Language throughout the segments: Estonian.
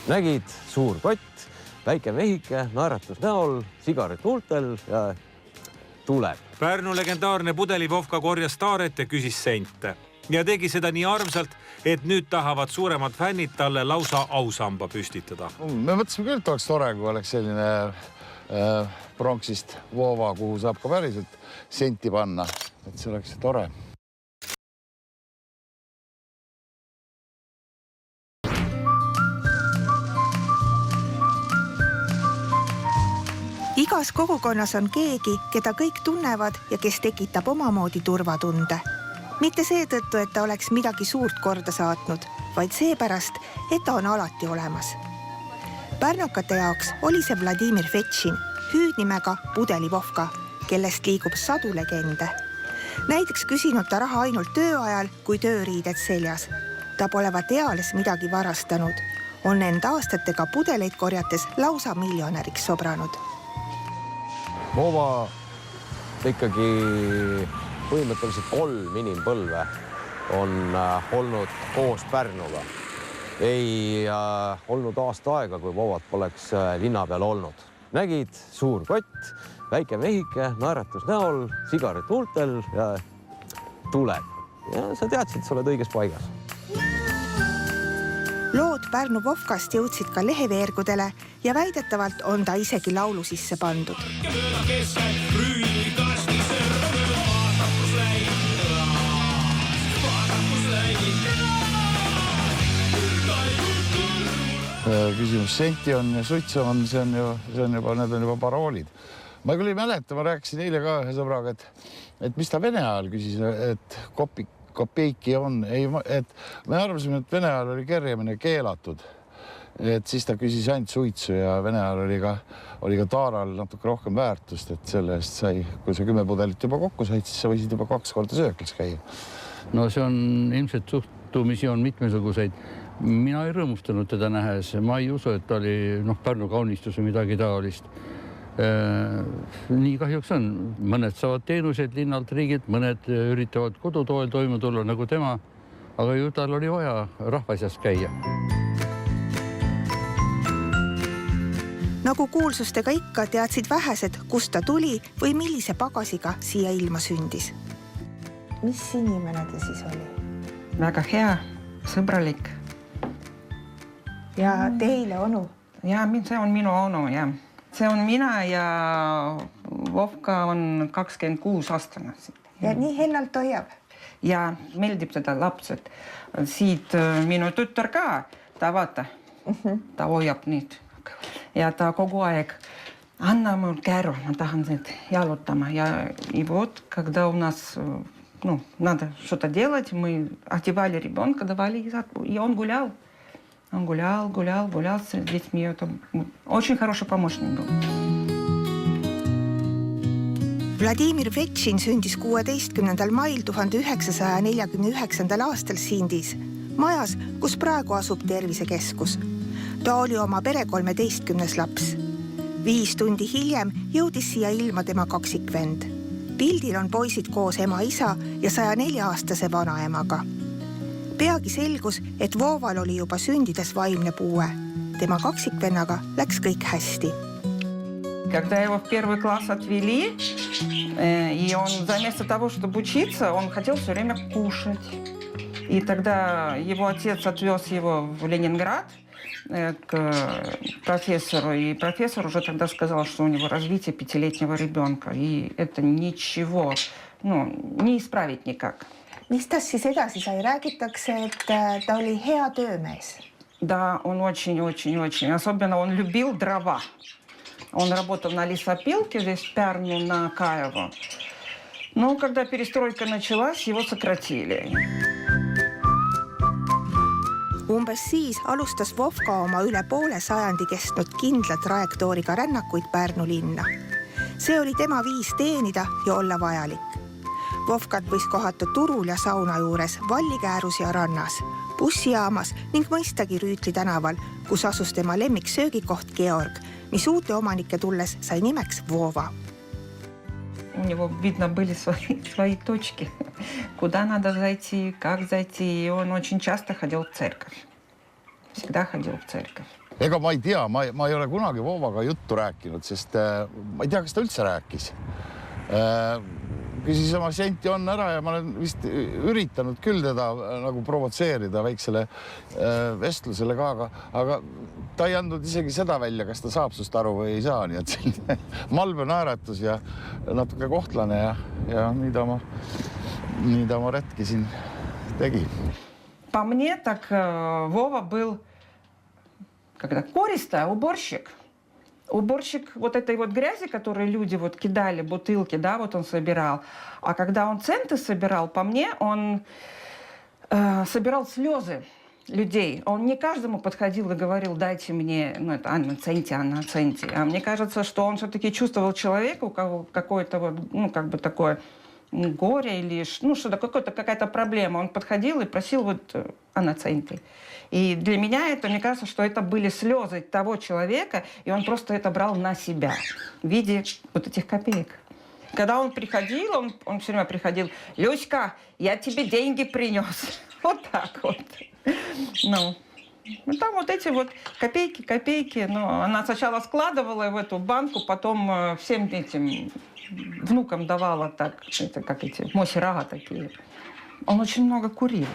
Nägid suur kott, väike mehike, naeratus näol, sigaret huultel ja tuleb. Pärnu legendaarne pudelivovka korjas taaret ja küsis sente. Ja tegi seda nii armsalt, et nüüd tahavad suuremad fännid talle lausa ausamba püstitada. Me mõtlesime küll, et oleks tore, kui oleks selline pronksist voova, kuhu saab ka päriselt senti panna. Et see oleks tore. Igas kogukonnas on keegi, keda kõik tunnevad ja kes tekitab omamoodi turvatunde. Mitte seetõttu, et ta oleks midagi suurt korda saatnud, vaid seepärast, et ta on alati olemas. Pärnukate jaoks oli see Vladimir Vetšin, hüüdnimega pudelivovka, kellest liigub sadu legende. Näiteks küsinud ta raha ainult tööajal, kui tööriided seljas. Ta polevat eales midagi varastanud. On end aastatega pudeleid korjates lausa miljonäriks sobranud. Voova ikkagi põhimõtteliselt 3 inimpõlve on olnud koos Pärnuga. Ei olnud aasta aega, kui Voovad poleks linna peal olnud. Nägid suur kott, väike mehike, naeratus näol, sigaret huultel ja tuleb. Ja sa teadsid, sa oled õiges paigas. Lood Pärnu Vovkast jõudsid ka leheveergudele ja väidetavalt on ta isegi laulu sisse pandud. Küsimus senti on ja suitsu on, need on juba paroolid. Ma küll ei mäleta, ma rääkisin eile ka ühe sõbraga, et mis ta Vene ajal küsis, et kopeiki on. Et me arvasime, et Vene ajal oli kerjamine keelatud. Et siis ta küsis ainult suitsu ja Vene ajal oli ka taaral natuke rohkem väärtust, et selle eest sai, kui sa 10 pudelit juba kokku said, siis sa võisid juba 2 korda sööklis käia. No see on ilmselt suhtumisi on mitmesuguseid. Mina ei rõõmustanud teda nähes. Ma ei usu, et ta oli Pärnu kaunistus või midagi taolist. Nii kahjuks on. Mõned saavad teenuseid linnalt riigilt, mõned üritavad kodutoel toime tulla nagu tema, aga ju tal oli vaja rahvasjast käia. Nagu kuulsustega ikka teadsid vähesed, kust ta tuli või millise pagasiga siia ilma sündis. Mis inimene ta siis oli? Väga hea, sõbralik. Ja teile onu? Ja, see on minu onu, ja. See on mina ja Vovka on 26 aastane. Ja nii hellalt hoiab? Ja meeldib seda lapsed. Siit minu tütar ka, ta vaata, ta hoiab nüüd. Ja ta kogu aeg, anna mul käru, ma tahan jalutama. Ja вот, когда у нас надо что-то делать, мы одевали ребенка, давали, и он гулял. Он гулял с детьми. Это очень хороший помощник был. Vladimir Vetšin sündis 16. mail 1949. aastal Sindis, majas, kus praegu asub tervisekeskus. Ta oli oma pere 13. laps. 5 tundi hiljem jõudis siia ilma tema kaksikvend. Pildil on poisid koos ema-isa ja 104-aastase vanaemaga. Peagi selgus, et Vooval oli juba sündides vaimne puue. Tema kaksikvennaga läks kõik hästi. Когда его в первый класс отвели, и он вместо того, чтобы учиться, он хотел все время кушать. И тогда его отец отвез его в Ленинград к профессору. И профессор уже тогда сказал, что у него развитие 5-летнего ребенка. И это ничего, не исправить никак. Mis ta siis edasi sai? Räägitakse, et ta oli hea töömees. Да, он очень. Особенно он любил дрова. Он работал на лесопилке здесь в Пärnu на Каево. Но когда перестройка началась, его сократили. Umbes siis alustas Vovka oma üle poole sajandi kestnud kindla trajektooriga rännakuid Pärnu linna. See oli tema viis teenida ja olla vajalik. Vovkat võis kohata turul ja sauna juures, Vallikäärus ja rannas, bussijaamas ning mõistagi Rüütli tänaval, kus asus tema lemmik söögikoht Georg, mis uute omanike tulles sai nimeks Voova. У него, видно, были свои точки, куда надо зайти, как зайти. И он очень часто ходил в церковь. Всегда ходил в церковь. ega ma ei tea, ma ei ole kunagi Voovaga juttu rääkinud, sest ma ei tea, kas ta üldse rääkis. Küsis oma senti on ära ja ma olen vist üritanud küll teda nagu provotseerida väiksele vestlusele ka, aga ta ei andnud isegi seda välja, kas ta saab sust aru või ei saa, nii et selline malbe naeratus ja natuke kohtlane ja nii ta ma retki siin tegi. По мне, так Вова был користая, уборщик. Уборщик вот этой вот грязи, которую люди вот кидали, бутылки, да, вот он собирал. А когда он центы собирал, по мне, он собирал слезы людей. Он не каждому подходил и говорил, дайте мне, ну, это Анна, центи. А мне кажется, что он все-таки чувствовал человека, у кого какое-то вот, ну, как бы такое горе или, ну, что-то, какая-то проблема. Он подходил и просил вот Анна, центи. И для меня это, мне кажется, что это были слезы того человека, и он просто это брал на себя в виде вот этих копеек. Когда он приходил, он все время приходил, Люська, я тебе деньги принес. Вот так вот. Ну, там вот эти вот копейки. Но она сначала складывала в эту банку, потом всем этим внукам давала так, это как эти мосирага такие. Он очень много курил.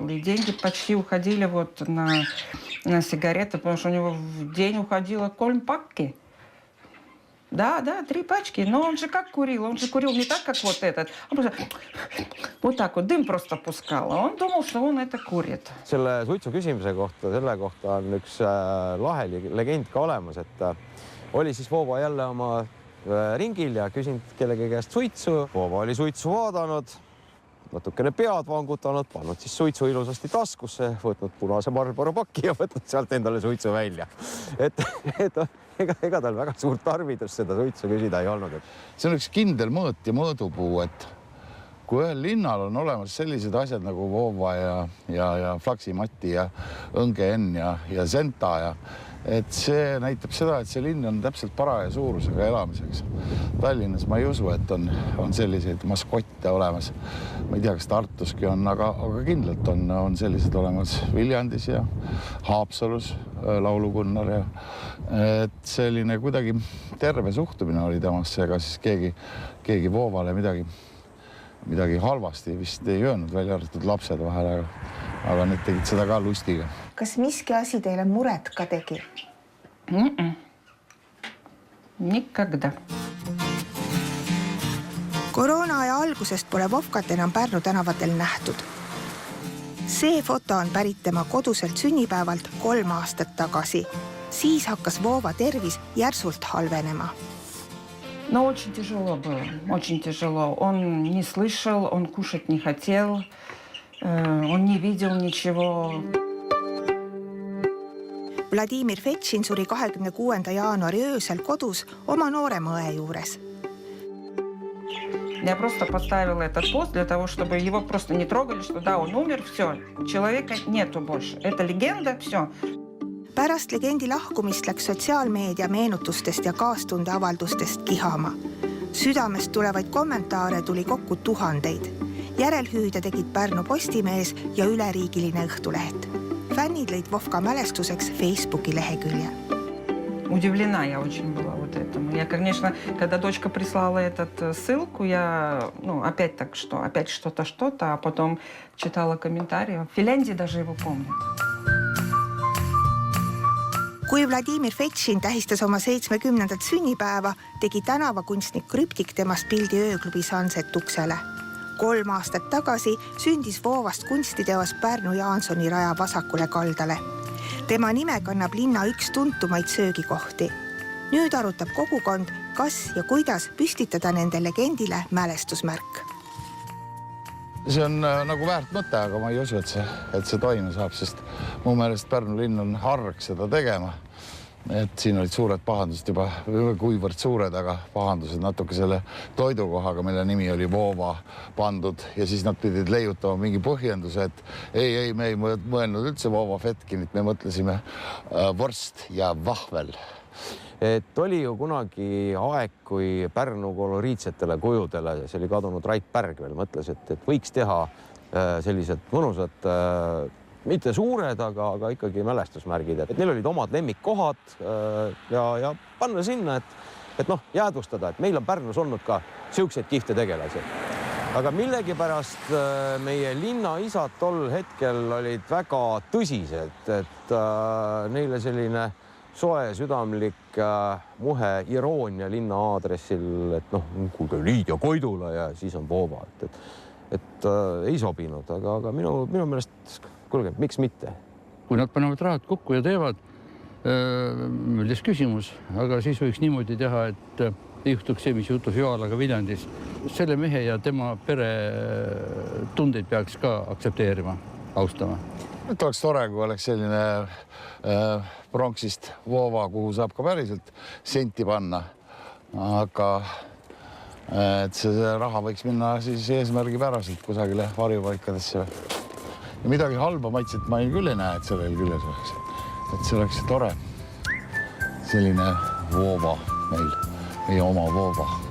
И деньги почти уходили вот на сигареты, потому что у него в день уходило 3 пачки. Да, 3 пачки. Но он же как курил? Он же курил не так, как вот этот. Он просто вот так вот дым просто пускал. Он думал, что он это курит. Selle suitsu küsimise kohta, selle kohta on üks lahe legend ka olemas, et oli siis Voova jälle oma ringil ja küsinud kellegi käest suitsu. Voova oli suitsu vaadanud, natukene pead vangutanud, pannud siis suitsu ilusasti taskusse, võtnud punase Marlboro paki ja võtnud sealt endale suitsu välja. Et ega tal väga suurt tarvidust seda suitsu küsida ei olnud. See on üks kindel mõõt ja mõõdupuu, et kui ühel linnal on olemas sellised asjad nagu Voova ja Flaksi-Mati ja Õnge Enn ja Senta et see näitab seda, et see linn on täpselt paraja suurusega elamiseks. Tallinnas ma ei usu, et on selliseid maskotte olemas. Ma ei tea, kas Tartuski on, aga kindlalt on sellised olemas Viljandis ja Haapsalus, laulukunnar ja et selline kuidagi terve suhtumine oli temasse, ega siis keegi Voovale midagi halvasti vist ei öelnud, välja arvatud lapsed vahel, aga need tegid seda ka lustiga. Kas miski asi teile muret ka tegi? Никогда. Koroonaaja algusest pole Vovkat enam Pärnu tänavatel nähtud. See foto on pärit tema koduselt sünnipäevalt 3 aastat tagasi. Siis hakkas Voova tervis järsult halvenema. Но очень тяжело было, очень тяжело. Он не слышал, он кушать не хотел, он не видел ничего. Vladimir Fetšin suri 26. jaanuari öösel kodus oma noorema õe juures. Я просто поставила этот пост для того, чтобы его просто не трогали, что да, он умер, все, человека нету больше. Это легенда, все. Pärast legendi lahkumist läks sotsiaalmeedia meenutustest ja kaastundeavaldustest kihama. Südamest tulevaid kommentaare tuli kokku 1000. Järelhüüde tegid Pärnu Postimees ja üleriigiline Õhtuleht. Fännid lõid Vovka mälestuseks Facebooki lehekülje. Удивлена я очень была вот этому. Я, конечно, когда дочка прислала этот ссылку, я, опять так что, опять что-то, а потом читала комментарии. В Финляндии даже его помнят. Kui Vladimir Fetšin tähistas oma 70. sünnipäeva, tegi tänavakunstnik Krüptik temast pildi ööklubi Sunset uksele. 3 aastat tagasi sündis Voovast kunstiteos Pärnu Jaansoni raja vasakule kaldale. Tema nime kannab linna üks tuntumaid söögikohti. Nüüd arutab kogukond, kas ja kuidas püstitada nende legendile mälestusmärk. See on nagu väärt mõte, aga ma ei usu, et see toime saab, sest mu meelest Pärnu linn on harg seda tegema. Et siin olid suured pahandused juba, kuivõrd suured, aga pahandused natuke selle toidukohaga, mille nimi oli Voova pandud ja siis nad pidid leiutama mingi põhjenduse, et ei, me ei mõelnud üldse Voova Fetkinit, me mõtlesime vorst ja vahvel. Et oli ju kunagi aeg, kui Pärnu koloriitsetele kujudele, see oli kadunud Rait Pärg veel, mõtles, et võiks teha sellised mõnusad mitte suured, aga ikkagi mälestusmärgid, et neil olid omad lemmikkohad ja panna sinna, et noh, jäädvustada, et meil on Pärnus olnud ka siukseid kihvte tegelasi. Aga millegipärast meie linnaisad tol hetkel olid väga tõsised, et neile selline soe südamlik muhe iroonia linna aadressil, et noh, kuulge Liidia Koidula ja siis on Voova, et ei sobinud, aga minu meelest, kuulge, miks mitte? Kui nad panevad rahad kokku ja teevad, milles küsimus, aga siis võiks niimoodi teha, et ei juhtuks see, mis juhtus Joalaga Viljandis. Selle mehe ja tema pere tundeid peaks ka aktsepteerima, austama. Et oleks tore, kui oleks selline pronksist Voova, kuhu saab ka päriselt senti panna. Aga et see raha võiks minna siis eesmärgipäraselt kusagile varjupaikadesse. Ja midagi halba maitset ma küll ei näe, et sellel küljes oleks. Et see oleks tore. Selline Voova meil, meie oma Voova.